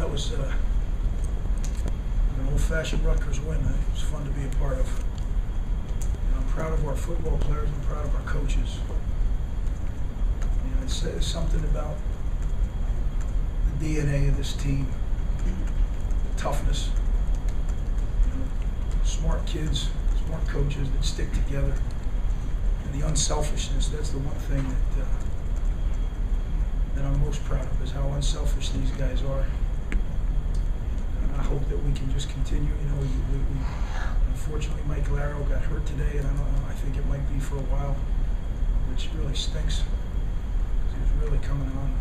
that was an old-fashioned Rutgers win. It was fun to be a part of. And I'm proud of our football players. I'm proud of our coaches. You know, it says something about the DNA of this team, the toughness. You know, smart kids, smart coaches that stick together, and the unselfishness. That's the one thing that I'm most proud of, is how unselfish these guys are. And I hope that we can just continue. You know, we unfortunately Mike Laro got hurt today, and I think it might be for a while, which really stinks because he was really coming on.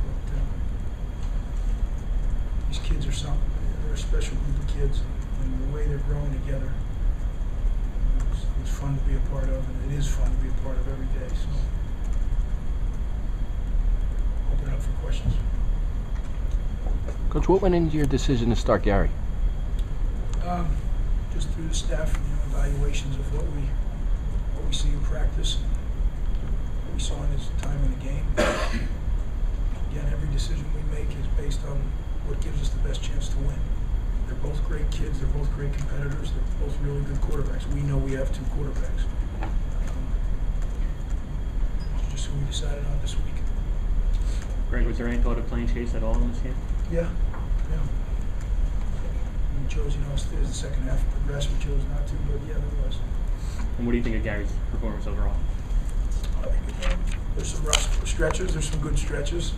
But these kids are something. They're a special group of kids, and the way they're growing together, it's fun to be a part of, and it is fun to be a part of every day. So, open it up for questions. Coach, what went into your decision to start Gary? Just through the staff, evaluations of what we see in practice, and what we saw in his time in the game. Again, every decision we make is based on what gives us the best chance to win. They're both great kids. They're both great competitors. They're both really good quarterbacks. We know we have two quarterbacks. Just who we decided on this week. Greg, was there any thought of playing Chase at all in this game? Yeah. We chose, as the second half progressed, we chose not to, but yeah, there was. And what do you think of Gary's performance overall? I think there's some rough stretches. There's some good stretches.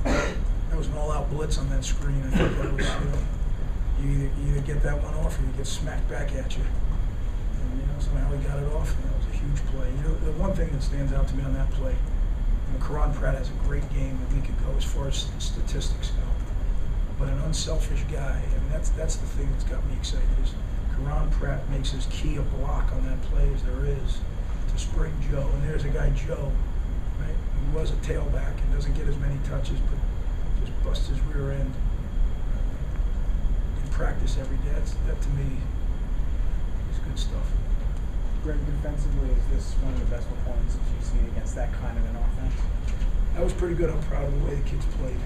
That was an all-out blitz on that screen. I think that was, you either get that one off or you get smacked back at you. And somehow he got it off, and that was a huge play. The one thing that stands out to me on that play, Karan Pratt has a great game a week ago as far as statistics go. But an unselfish guy, that's the thing that's got me excited, is Karan Pratt makes as key a block on that play as there is to spring Joe. And there's a guy, Joe, right? He was a tailback and doesn't get as many touches, but just busts his rear end in practice every day. That to me is good stuff. Greg, defensively, is this one of the best performances you've seen against that kind of an offense? That was pretty good. I'm proud of the way the kids played.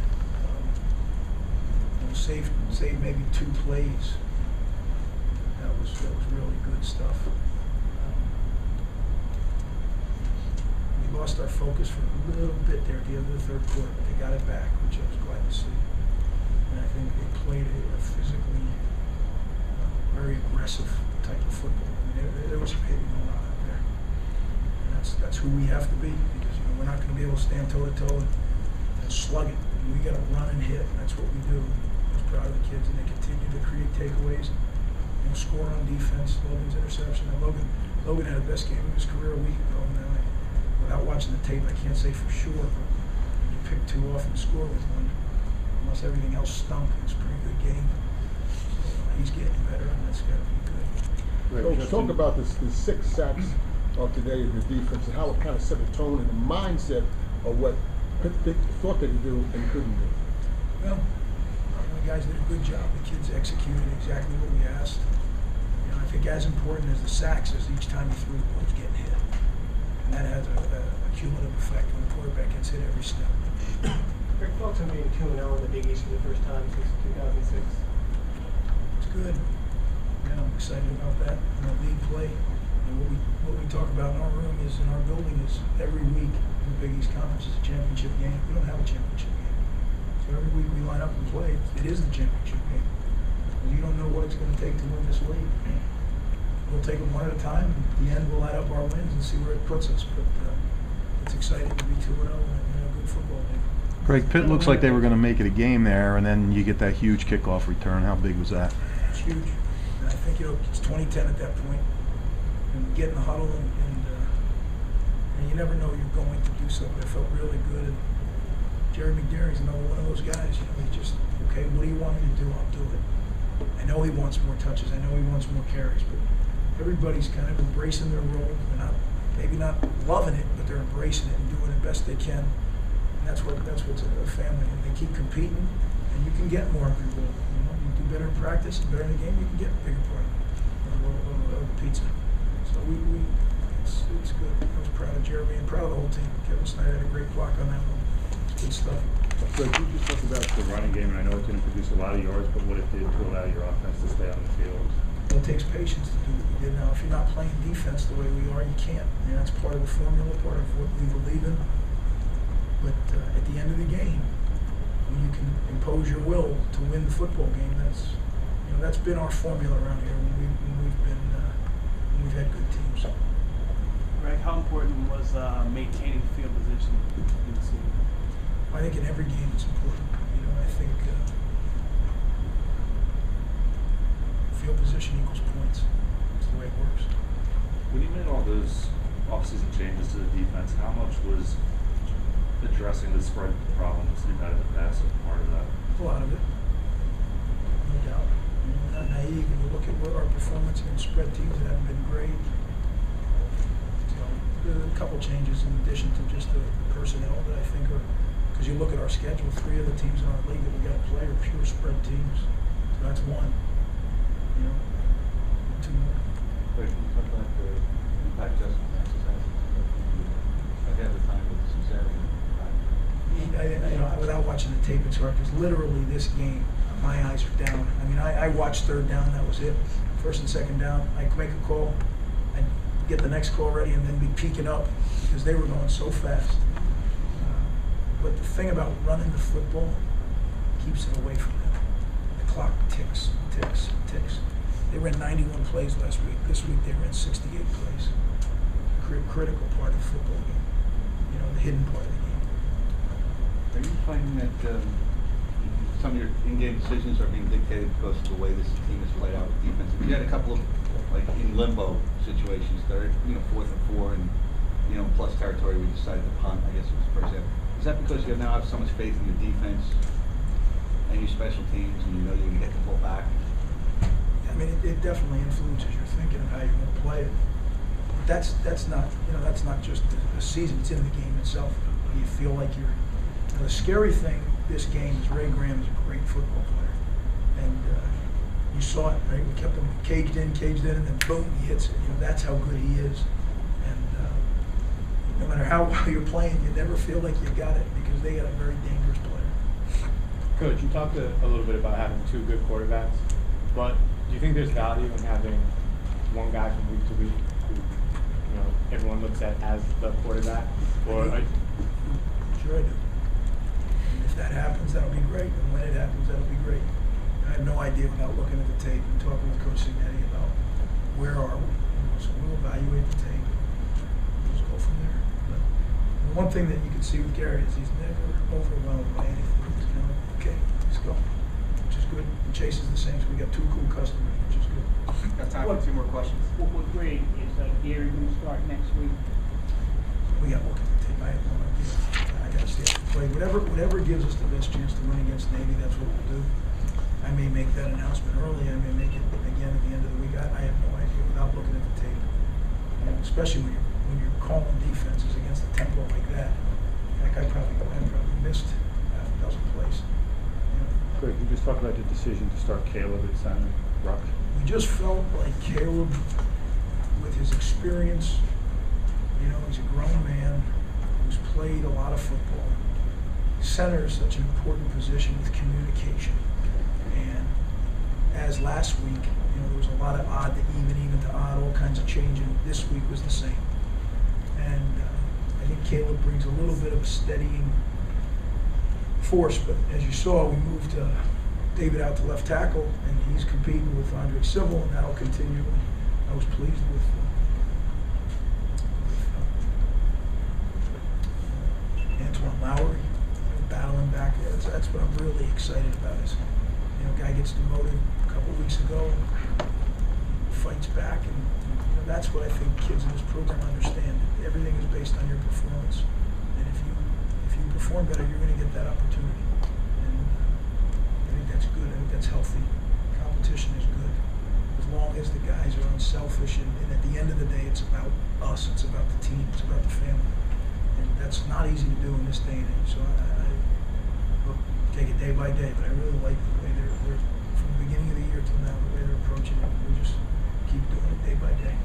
Saved maybe 2 plays. That was really good stuff. We lost our focus for a little bit there at the end of the third quarter, but they got it back, which I was glad to see. And I think they played a physically very aggressive type of football. There was some hitting going on out there. And that's who we have to be, because we're not going to be able to stand toe-to-toe and slug it. We got to run and hit, and that's what we do. I was proud of the kids, and they continue to create takeaways, score on defense. Logan's interception. And Logan had the best game of his career a week ago. And without watching the tape, I can't say for sure, but when you pick 2 off and score with one, unless everything else stunk, it's a pretty good game. So he's getting better, and that's got to be good. Coach, talk about the 6 sacks of today in the defense and how it kind of set a tone and the mindset of what Pitt thought they could do and couldn't do. Well, the guys did a good job. The kids executed exactly what we asked. I think as important as the sacks is each time you threw the ball, was getting hit. And that has a cumulative effect when the quarterback gets hit every step. Greg, folks are being 2-0 in the Big East for the first time since 2006. It's good. Yeah, I'm excited about that. League play. What we talk about in our room is, in our building, is every week in the Big East Conference is a championship game. We don't have a championship game. So every week we line up and play, it is the championship game. And you don't know what it's going to take to win this league. We'll take them one at a time, and at the end we'll add up our wins and see where it puts us. But it's exciting to be 2-0 and a good football league. Greg, Pitt looks like they were going to make it a game there, and then you get that huge kickoff return. How big was that? It's huge. And I think it's 2010 at that point. And we get in the huddle, and you never know you're going to do something. I felt really good. And Jerry McDerry's another one of those guys. He's just, okay, what do you want me to do? I'll do it. I know he wants more touches. I know he wants more carries, but everybody's kind of embracing their role. They're maybe not loving it, but they're embracing it and doing the best they can. And that's what's a family. And they keep competing, and you can get more of your role. You do better in practice, and better in the game, you can get a bigger part of the pizza. So it's good. I was proud of Jeremy and proud of the whole team. Kevin Snyder had a great block on that one. It's good stuff. Greg, you just talked about the running game, and I know it didn't produce a lot of yards, but what it did to allow your offense to stay on the field. Well, it takes patience to do what we did. Now, if you're not playing defense the way we are, you can't. And that's part of the formula, part of what we believe in. But at the end of the game, when you can impose your will to win the football game, that's been our formula around here when we've had good teams. Greg, how important was maintaining field position in the season? I think in every game it's important. I think field position equals points. That's the way it works. When you made all those offseason changes to the defense, how much was addressing the spread problems you've had in the past as part of that? A lot of it, no doubt. We're not naive. When you look at what our performance against spread teams that haven't been great. There are a couple changes in addition to just the personnel that I think are, because you look at our schedule, 3 of the teams in our league that we got to play are pure spread teams. So that's 1. 2 more. Wait, can you talk about the impact adjustment exercises? Ahead of the time with Cincinnati. Without watching the tape, it's hard because literally this game, my eyes are down. I mean, I watched 3rd down, that was it. 1st and 2nd down, I could make a call, I'd get the next call ready, and then be peeking up because they were going so fast. But the thing about running the football keeps it away from them. The clock ticks, ticks, ticks. They ran 91 plays last week. This week they ran 68 plays. Critical part of the football game. The hidden part of the game. Are you finding that some of your in-game decisions are being dictated because of the way this team is played out with defense? You had a couple of in limbo situations. They're 4th and 4, and plus territory. We decided to punt. I guess it was the first half. Is that because you now have so much faith in your defense and your special teams, and you know you're going to get the ball back? I mean, it definitely influences your thinking of how you're going to play it. That's not just the season. It's in the game itself. You feel like you're. The scary thing this game is Ray Graham is a great football player, and you saw it, right? We kept him caged in, and then boom, he hits it. That's how good he is. And no matter how well you're playing, you never feel like you got it because they got a very dangerous player. Coach, you talked a little bit about having 2 good quarterbacks, but do you think there's value in having one guy from week to week who everyone looks at as the quarterback? Or Sure I do. And if that happens, that'll be great. And when it happens, that'll be great. I have no idea without looking at the tape and talking with Coach Signetti about where are we. So we'll evaluate the tape. We'll just go from there. But the one thing that you can see with Gary is he's never overwhelmed by anything. Okay, let's go, which is good. And Chase is the same, so we got 2 cool customers, which is good. Got time for 2 more questions. What grade is Gary going to start next week? We got to look at the tape. I have no idea. I got to stay up and play. Whatever gives us the best chance to win against Navy, that's what we'll do. I may make that announcement early. I may make it again at the end of the week. I have no idea without looking at the tape. Especially when you're calling defenses against a tempo like that. Like I probably missed half a dozen plays. Greg, you just talked about the decision to start Caleb at center, Ruck. We just felt like Caleb, with his experience, he's a grown man who's played a lot of football. Center is such an important position with communication. And as last week, there was a lot of odd to even to odd, all kinds of change, and this week was the same. And I think Caleb brings a little bit of a steadying force, but as you saw, we moved David out to left tackle, and he's competing with Andre Civil, and that'll continue. I was pleased with Antoine Lowry battling back there. That's what I'm really excited about. Is guy gets demoted a couple of weeks ago, fights back, and that's what I think kids in this program understand. Everything is based on your performance, and if you perform better, you're going to get that opportunity. And I think that's good. I think that's healthy. Competition is good as long as the guys are unselfish, and at the end of the day, it's about us. It's about the team. It's about the family, and that's not easy to do in this day and age. So I look, take it day by day, but I really like the way they're from the beginning of the year till now, the way they're approaching it. We just keep doing it day by day.